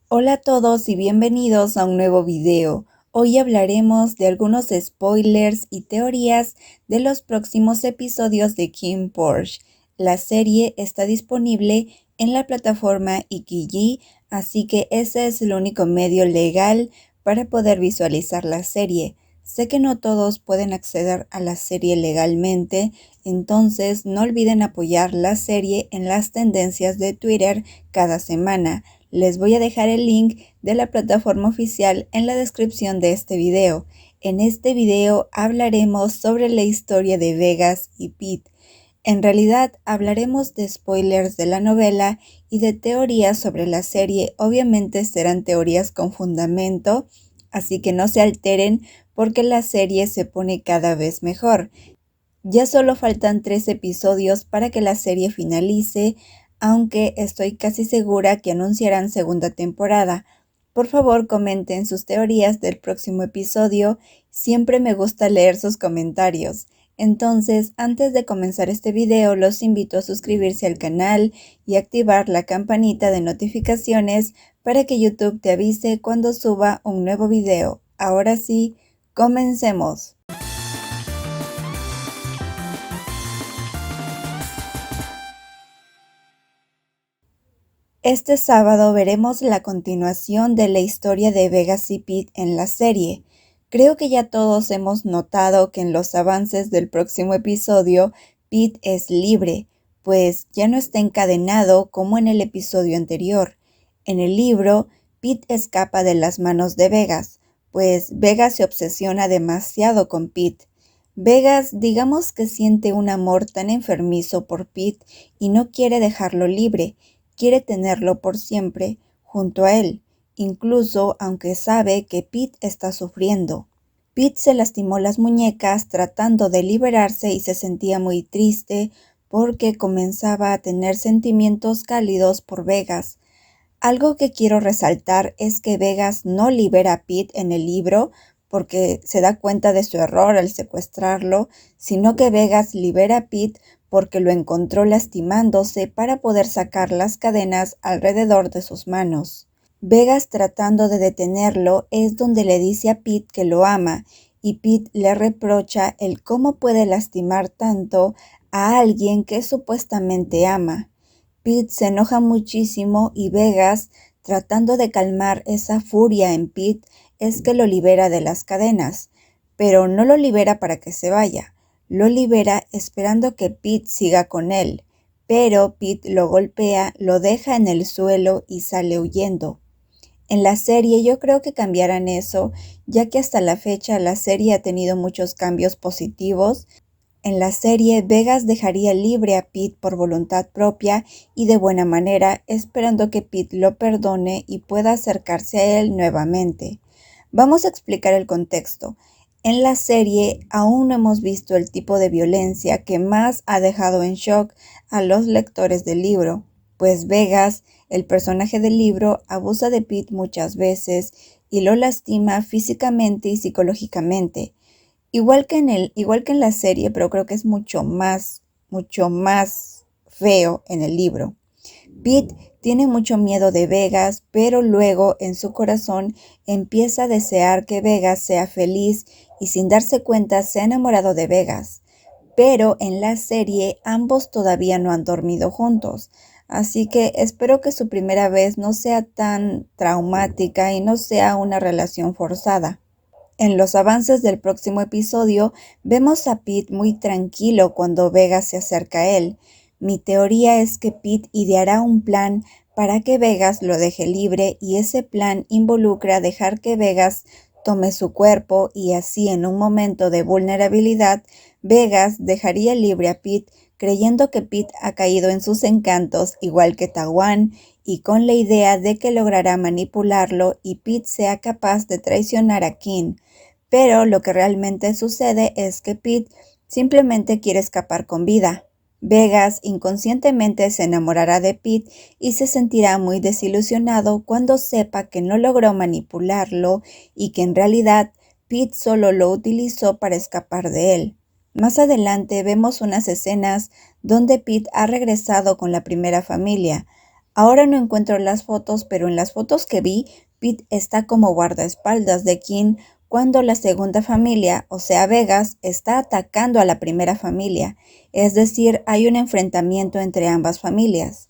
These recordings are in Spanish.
Hola a todos y bienvenidos a un nuevo video. Hoy hablaremos de algunos spoilers y teorías de los próximos episodios de Kim Porsche. La serie está disponible en la plataforma Ikiji, así que ese es el único medio legal para poder visualizar la serie. Sé que no todos pueden acceder a la serie legalmente, entonces no olviden apoyar la serie en las tendencias de Twitter cada semana. Les voy a dejar el link de la plataforma oficial en la descripción de este video. En este video hablaremos sobre la historia de Vegas y Pete. En realidad hablaremos de spoilers de la novela y de teorías sobre la serie. Obviamente serán teorías con fundamento, así que no se alteren porque la serie se pone cada vez mejor. Ya solo faltan 3 episodios para que la serie finalice, aunque estoy casi segura que anunciarán segunda temporada. Por favor, comenten sus teorías del próximo episodio. Siempre me gusta leer sus comentarios. Entonces, antes de comenzar este video, los invito a suscribirse al canal y activar la campanita de notificaciones para que YouTube te avise cuando suba un nuevo video. Ahora sí, comencemos. Este sábado veremos la continuación de la historia de Vegas y Pete en la serie. Creo que ya todos hemos notado que en los avances del próximo episodio, Pete es libre, pues ya no está encadenado como en el episodio anterior. En el libro, Pete escapa de las manos de Vegas, pues Vegas se obsesiona demasiado con Pete. Vegas, digamos que siente un amor tan enfermizo por Pete y no quiere dejarlo libre. Quiere tenerlo por siempre junto a él, incluso aunque sabe que Pete está sufriendo. Pete se lastimó las muñecas tratando de liberarse y se sentía muy triste porque comenzaba a tener sentimientos cálidos por Vegas. Algo que quiero resaltar es que Vegas no libera a Pete en el libro porque se da cuenta de su error al secuestrarlo, sino que Vegas libera a Pete porque lo encontró lastimándose para poder sacar las cadenas alrededor de sus manos. Vegas, tratando de detenerlo, es donde le dice a Pete que lo ama y Pete le reprocha el cómo puede lastimar tanto a alguien que supuestamente ama. Pete se enoja muchísimo y Vegas, tratando de calmar esa furia en Pete, es que lo libera de las cadenas, pero no lo libera para que se vaya, lo libera esperando que Pete siga con él, pero Pete lo golpea, lo deja en el suelo y sale huyendo. En la serie yo creo que cambiarán eso, ya que hasta la fecha la serie ha tenido muchos cambios positivos. En la serie, Vegas dejaría libre a Pete por voluntad propia y de buena manera, esperando que Pete lo perdone y pueda acercarse a él nuevamente. Vamos a explicar el contexto. En la serie aún no hemos visto el tipo de violencia que más ha dejado en shock a los lectores del libro, pues Vegas, el personaje del libro, abusa de Pete muchas veces y lo lastima físicamente y psicológicamente. Igual que en la serie, pero creo que es mucho más feo en el libro. Pete tiene mucho miedo de Vegas, pero luego en su corazón empieza a desear que Vegas sea feliz y sin darse cuenta se ha enamorado de Vegas. Pero en la serie ambos todavía no han dormido juntos, así que espero que su primera vez no sea tan traumática y no sea una relación forzada. En los avances del próximo episodio, vemos a Pete muy tranquilo cuando Vegas se acerca a él. Mi teoría es que Pete ideará un plan para que Vegas lo deje libre y ese plan involucra dejar que Vegas tome su cuerpo y así en un momento de vulnerabilidad, Vegas dejaría libre a Pete creyendo que Pete ha caído en sus encantos igual que Tawan y con la idea de que logrará manipularlo y Pete sea capaz de traicionar a Kim. Pero lo que realmente sucede es que Pete simplemente quiere escapar con vida. Vegas inconscientemente se enamorará de Pete y se sentirá muy desilusionado cuando sepa que no logró manipularlo y que en realidad Pete solo lo utilizó para escapar de él. Más adelante vemos unas escenas donde Pete ha regresado con la primera familia. Ahora no encuentro las fotos, pero en las fotos que vi, Pete está como guardaespaldas de Kim cuando la segunda familia, o sea Vegas, está atacando a la primera familia, es decir, hay un enfrentamiento entre ambas familias.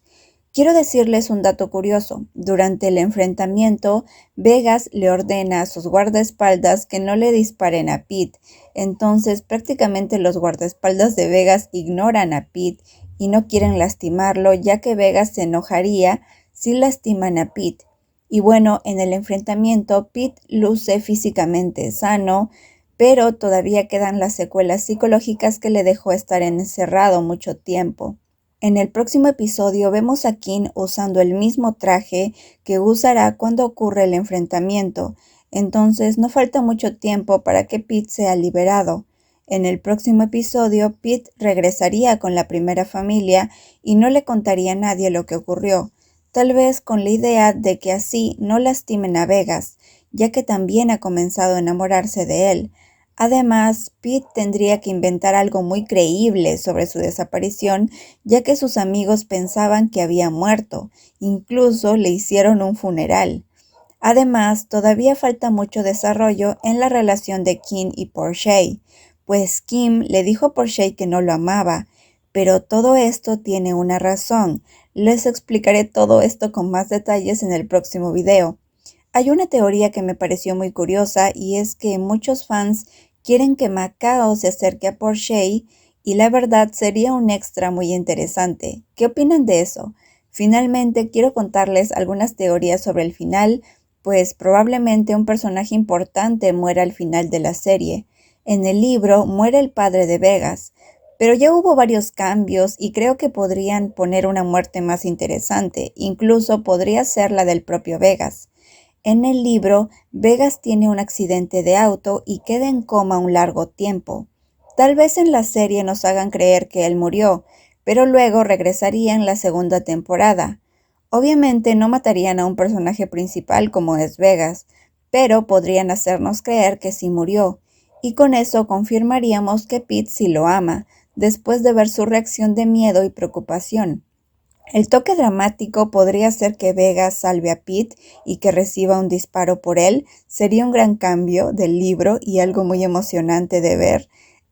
Quiero decirles un dato curioso. Durante el enfrentamiento, Vegas le ordena a sus guardaespaldas que no le disparen a Pete. Entonces, prácticamente los guardaespaldas de Vegas ignoran a Pete y no quieren lastimarlo, ya que Vegas se enojaría si lastiman a Pete. Y bueno, en el enfrentamiento, Pete luce físicamente sano, pero todavía quedan las secuelas psicológicas que le dejó estar encerrado mucho tiempo. En el próximo episodio vemos a Kim usando el mismo traje que usará cuando ocurre el enfrentamiento, entonces no falta mucho tiempo para que Pete sea liberado. En el próximo episodio, Pete regresaría con la primera familia y no le contaría a nadie lo que ocurrió, tal vez con la idea de que así no lastimen a Vegas, ya que también ha comenzado a enamorarse de él. Además, Pete tendría que inventar algo muy creíble sobre su desaparición, ya que sus amigos pensaban que había muerto, incluso le hicieron un funeral. Además, todavía falta mucho desarrollo en la relación de Kim y Portia, pues Kim le dijo a Portia que no lo amaba, pero todo esto tiene una razón. Les explicaré todo esto con más detalles en el próximo video. Hay una teoría que me pareció muy curiosa y es que muchos fans quieren que Macao se acerque a Portia y la verdad sería un extra muy interesante. ¿Qué opinan de eso? Finalmente quiero contarles algunas teorías sobre el final, pues probablemente un personaje importante muera al final de la serie. En el libro muere el padre de Vegas, pero ya hubo varios cambios y creo que podrían poner una muerte más interesante, incluso podría ser la del propio Vegas. En el libro, Vegas tiene un accidente de auto y queda en coma un largo tiempo. Tal vez en la serie nos hagan creer que él murió, pero luego regresaría en la segunda temporada. Obviamente no matarían a un personaje principal como es Vegas, pero podrían hacernos creer que sí murió, y con eso confirmaríamos que Pete sí lo ama, después de ver su reacción de miedo y preocupación. El toque dramático podría ser que Vegas salve a Pete y que reciba un disparo por él. Sería un gran cambio del libro y algo muy emocionante de ver.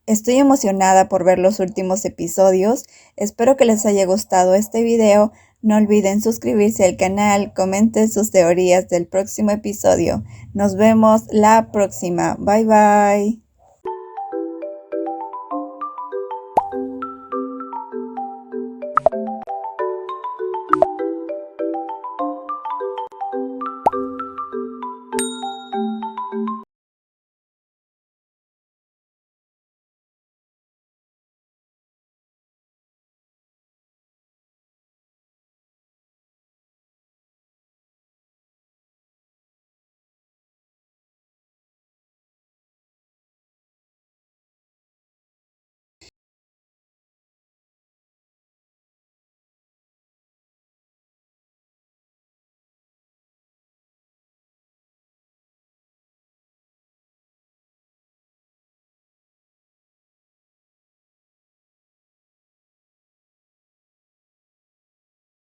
Estoy emocionada por ver los últimos episodios. Espero que les haya gustado este video. No olviden suscribirse al canal, comenten sus teorías del próximo episodio. Nos vemos la próxima. Bye bye.